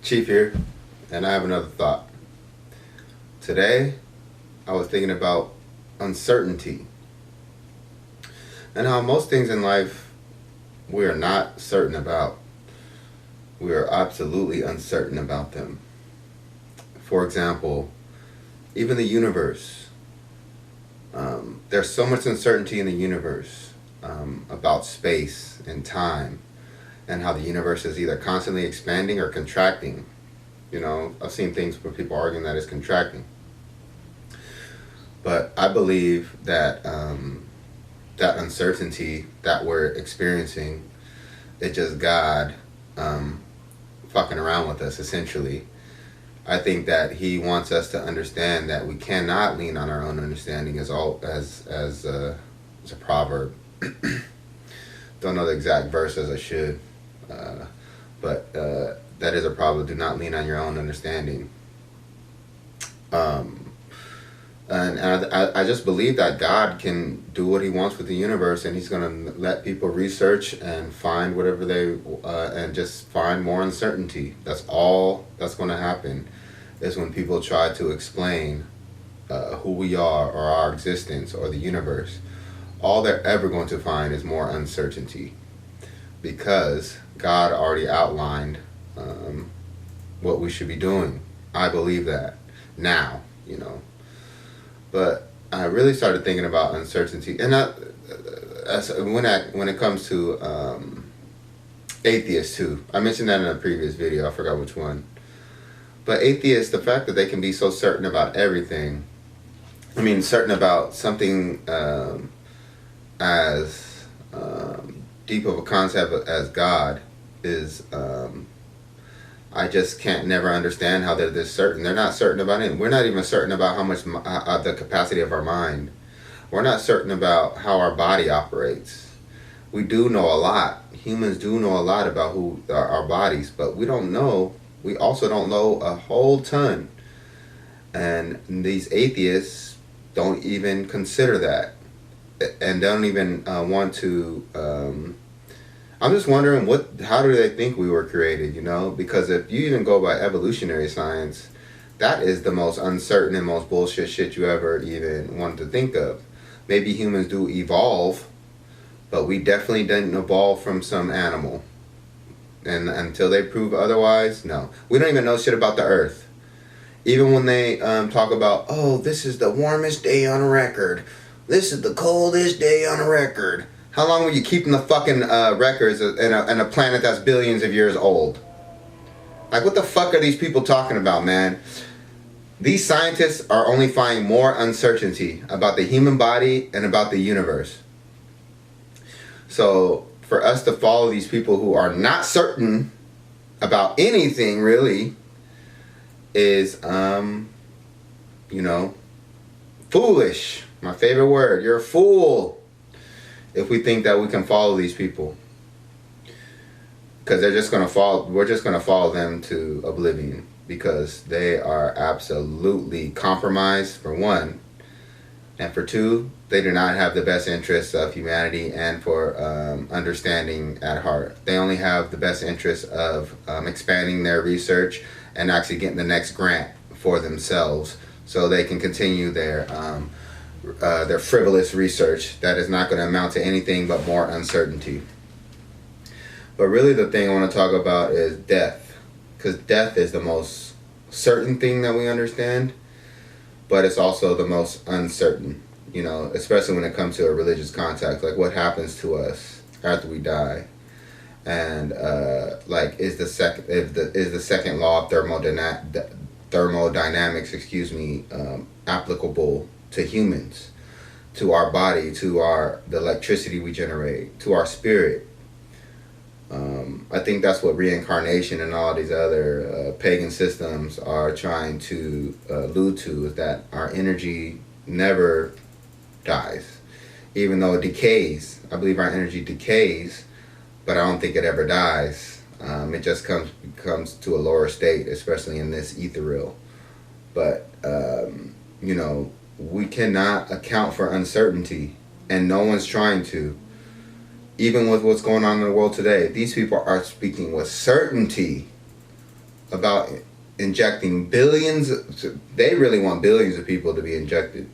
Chief here, and I have another thought. Today, I was thinking about uncertainty and how most things in life we are not certain about. We are absolutely uncertain about them. For example, even the universe. There's so much uncertainty in the universe about space and time, and how the universe is either constantly expanding or contracting. You know, I've seen things where people arguing that it's contracting. But I believe that that uncertainty that we're experiencing, it's just God fucking around with us, essentially. I think that He wants us to understand that we cannot lean on our own understanding as a proverb. Don't know the exact verse as I should, but that is a proverb. Do not lean on your own understanding. And I just believe that God can do what He wants with the universe, and He's going to let people research and find whatever they and just find more uncertainty. That's all that's going to happen, is when people try to explain who we are or our existence or the universe. All they're ever going to find is more uncertainty, because God already outlined what we should be doing. I believe that now, you know. But I really started thinking about uncertainty, and when it comes to atheists too. I mentioned that in a previous video. I forgot which one. But atheists, the fact that they can be so certain about everything. I mean, certain about something as deep of a concept as God is. I just can't never understand how they're this certain. They're not certain about it. We're not even certain about how much the capacity of our mind. We're not certain about how our body operates. We do know a lot. Humans do know a lot about who our bodies, but we don't know. We also don't know a whole ton. And these atheists don't even consider that, and don't even want to. I'm just wondering how do they think we were created, you know? Because if you even go by evolutionary science, that is the most uncertain and most bullshit shit you ever even wanted to think of. Maybe humans do evolve, but we definitely didn't evolve from some animal. And until they prove otherwise, no. We don't even know shit about the earth. Even when they talk about, oh, this is the warmest day on record. This is the coldest day on record. How long were you keeping the fucking records in a planet that's billions of years old? Like, what the fuck are these people talking about, man? These scientists are only finding more uncertainty about the human body and about the universe. So, for us to follow these people who are not certain about anything, really, is, you know, foolish. My favorite word. You're a fool if we think that we can follow these people, because they're just going to fall. We're just going to follow them to oblivion, because they are absolutely compromised, for one, and for two, they do not have the best interests of humanity and for understanding at heart. They only have the best interests of expanding their research and actually getting the next grant for themselves, so they can continue their frivolous research that is not going to amount to anything but more uncertainty. But really, the thing I want to talk about is death, because death is the most certain thing that we understand, but it's also the most uncertain, you know, especially when it comes to a religious context, like what happens to us after we die. And like, is the second law of thermodynamics, applicable to humans, to our body, to the electricity we generate, to our spirit? I think that's what reincarnation and all these other pagan systems are trying to allude to, is that our energy never dies, even though it decays. I believe our energy decays, but I don't think it ever dies. It just comes to a lower state, especially in this ethereal. But you know, we cannot account for uncertainty, and no one's trying to. Even with what's going on in the world today, these people are speaking with certainty about injecting billions. They really want billions of people to be injected.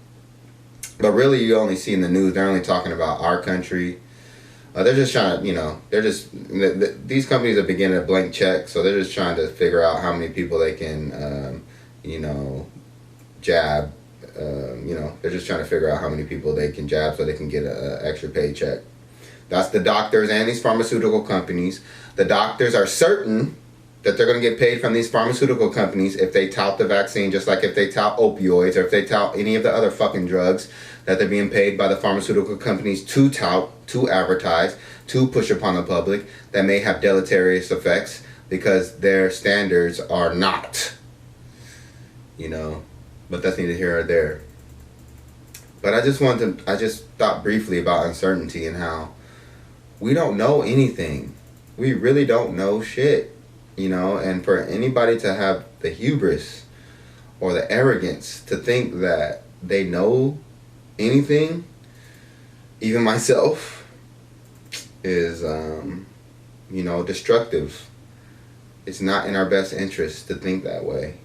But really, you only see in the news, they're only talking about our country. They're just trying to, these companies are beginning a blank check, so they're just trying to figure out how many people they can, jab. They're just trying to figure out how many people they can jab so they can get an extra paycheck. That's the doctors and these pharmaceutical companies. The doctors are certain that they're going to get paid from these pharmaceutical companies if they tout the vaccine, just like if they tout opioids or if they tout any of the other fucking drugs, that they're being paid by the pharmaceutical companies to tout, to advertise, to push upon the public that may have deleterious effects because their standards are not, but that's neither here or there. But I just thought briefly about uncertainty and how we don't know anything. We really don't know shit. And for anybody to have the hubris or the arrogance to think that they know anything, even myself, is, destructive. It's not in our best interest to think that way.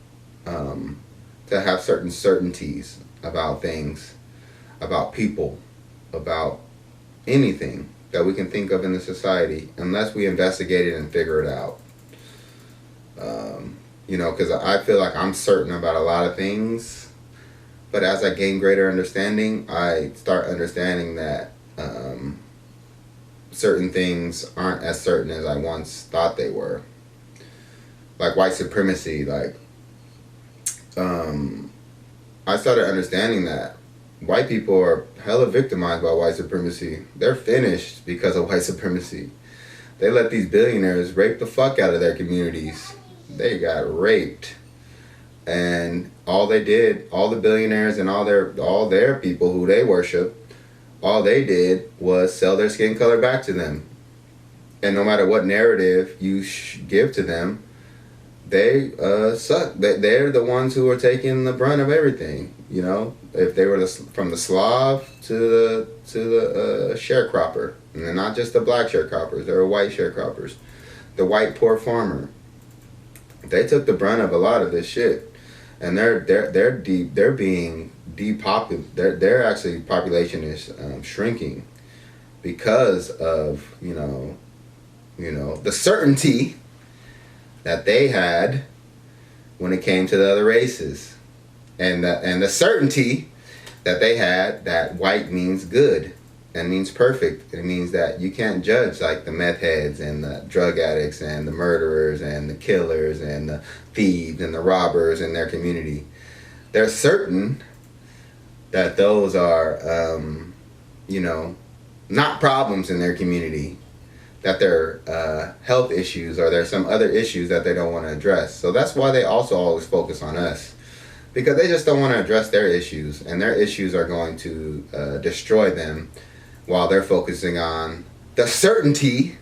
To have certain certainties about things, about people, about anything that we can think of in the society, unless we investigate it and figure it out. Because I feel like I'm certain about a lot of things, but as I gain greater understanding, I start understanding that certain things aren't as certain as I once thought they were. Like white supremacy, I started understanding that white people are hella victimized by white supremacy. They're finished because of white supremacy. They let these billionaires rape the fuck out of their communities. They got raped. And all they did, all the billionaires and all their people who they worship, all they did was sell their skin color back to them. And no matter what narrative you give to them, they suck. They're the ones who are taking the brunt of everything. If they were from the Slav to the sharecropper, and they're not just the black sharecroppers, they're white sharecroppers, the white poor farmer. They took the brunt of a lot of this shit, and they're being depopulated. Their actually population is shrinking because of the certainty that they had when it came to the other races, and the certainty that they had that white means good and means perfect. It means that you can't judge like the meth heads and the drug addicts and the murderers and the killers and the thieves and the robbers in their community. They're certain that those are not problems in their community, that they're health issues, or there's some other issues that they don't want to address. So that's why they also always focus on us, because they just don't want to address their issues, and their issues are going to destroy them, while they're focusing on the certainty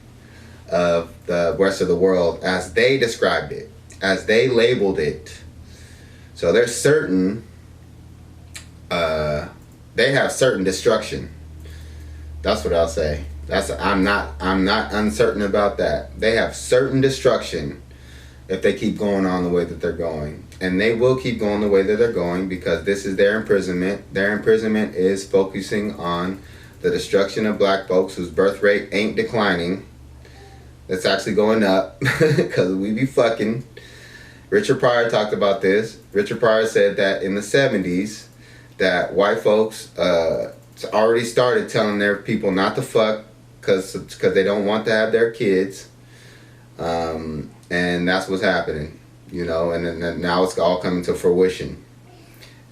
of the rest of the world as they described it, as they labeled it. So they're certain, they have certain destruction. That's what I'll say. I'm not uncertain about that. They have certain destruction if they keep going on the way that they're going. And they will keep going the way that they're going because this is their imprisonment. Their imprisonment is focusing on the destruction of black folks whose birth rate ain't declining. It's actually going up because we be fucking. Richard Pryor talked about this. Richard Pryor said that in the 70s that white folks already started telling their people not to fuck because they don't want to have their kids. And that's what's happening, and now it's all coming to fruition.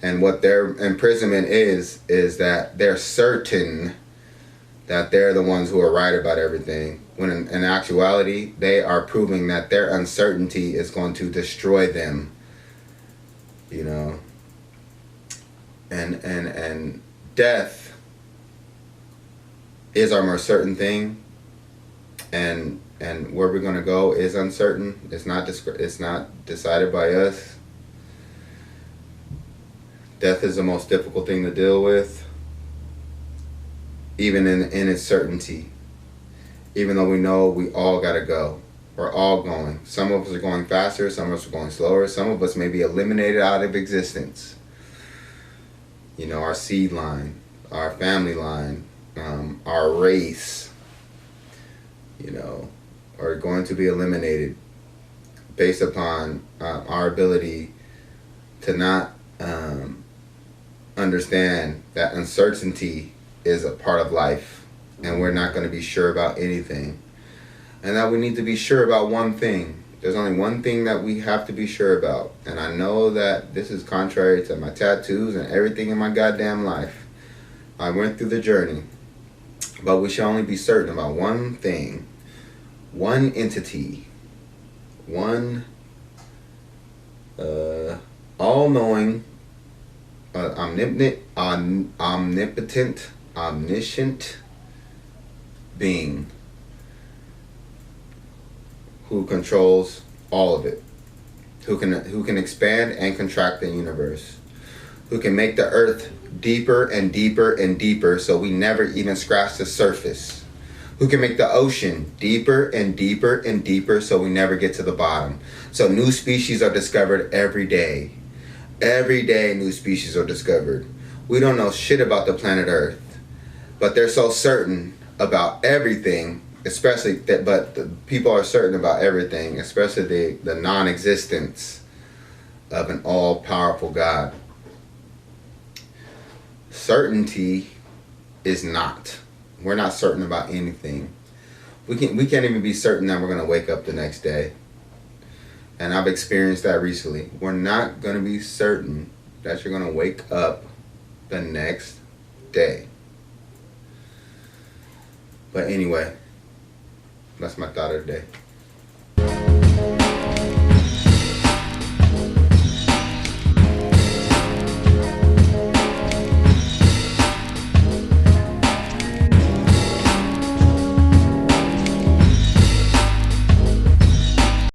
And what their imprisonment is that they're certain that they're the ones who are right about everything, when in actuality, they are proving that their uncertainty is going to destroy them, And death is our most certain thing, and where we're going to go is uncertain. It's not decided by us. Death is the most difficult thing to deal with, even in its certainty. Even though we know we all gotta go, We're all going. Some of us are going faster, some of us are going slower, some of us may be eliminated out of existence. You know, our seed line, our family line, our race, you know, are going to be eliminated based upon our ability to not understand that uncertainty is a part of life, and we're not going to be sure about anything. And that we need to be sure about one thing. There's only one thing that we have to be sure about. And I know that this is contrary to my tattoos and everything in my goddamn life. I went through the journey. But we should only be certain about one thing. One entity. One all-knowing, omnipotent, omniscient being who controls all of it, who can expand and contract the universe, who can make the earth deeper and deeper and deeper so we never even scratch the surface, who can make the ocean deeper and deeper and deeper so we never get to the bottom. So new species are discovered every day. Every day new species are discovered. We don't know shit about the planet Earth, but they're so certain about everything. Especially that, but the people are certain about everything, especially the non-existence of an all-powerful God. Certainty is not. We're not certain about anything. We can't even be certain that we're going to wake up the next day. And I've experienced that recently. We're not going to be certain that you're going to wake up the next day. But anyway, that's my thought of the day.